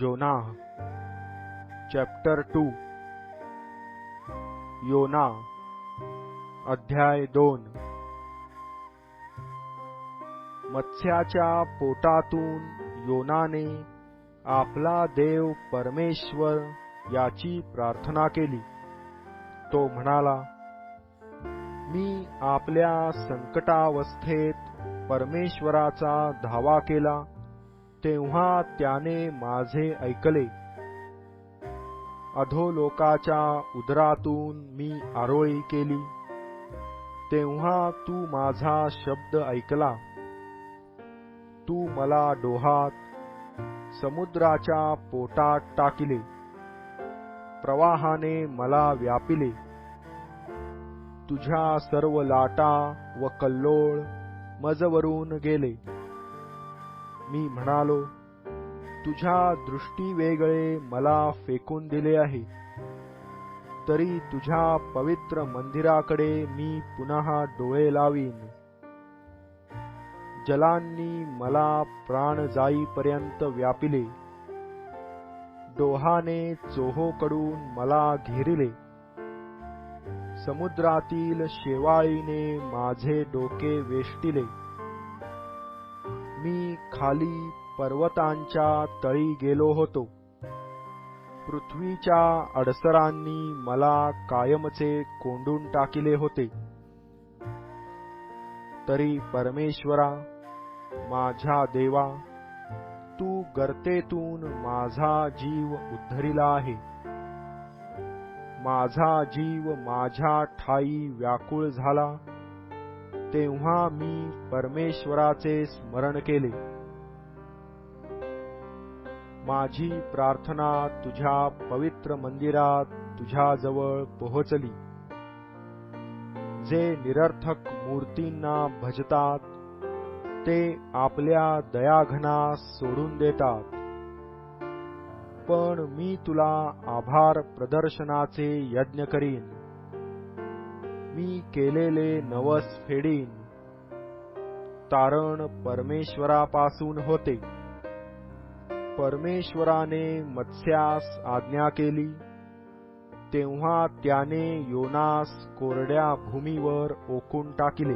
Jonha chapter 2 योना अध्याय 2 मत्स्याच्या पोटातून योनाने आपला देव परमेश्वर याची प्रार्थना केली। तो म्हणाला, मी आपल्या संकटावस्थेत परमेश्वराचा धावा केला, तेव्हा त्याने माझे ऐकले। अधोलोकाच्या उदरातून मी आरोळी केली, तेव्हा तू माझा शब्द ऐकला। तू मला डोहात समुद्राच्या पोटात टाकिले, प्रवाहाने मला व्यापिले। तुझ्या सर्व लाटा व कल्लोळ मजवरून गेले। मी म्हणालो, तुझ्या दृष्टीवेगळे मला फेकून दिले आहे, तरी तुझ्या पवित्र मंदिराकडे मी पुन्हा डोळे लावीन। जलांनी मला प्राण जाईपर्यंत व्यापिले, डोहाने चोहोकडून मला घेरिले। समुद्रातील शेवाळीने माझे डोके वेष्टिले। मी खाली पर्वतांच्या तळी गेलो होतो, पृथ्वीच्या अडसरांनी मला कायमचे कोंडून टाकिले होते। तरी परमेश्वरा, माझ्या देवा, तू गर्तेतून माझा जीव उद्धरिला आहे। माझा जीव माझ्या ठायी व्याकुळ झाला, तेव्हा मी परमेश्वराचे स्मरण केले। माझी प्रार्थना तुझ्या पवित्र मंदिरात तुझ्याजवळ पोहोचली। जे निरर्थक मूर्तींना भजतात, ते आपल्या दयाघनास सोडून देतात। पण मी तुला आभार प्रदर्शनाचे यज्ञ करीन। मी केलेले नवस फेडीन। तारण परमेश्वरापासून होते। परमेश्वराने मत्स्यास आज्ञा केली, तेव्हा त्याने योनास कोरड्या भूमीवर ओकून टाकिले।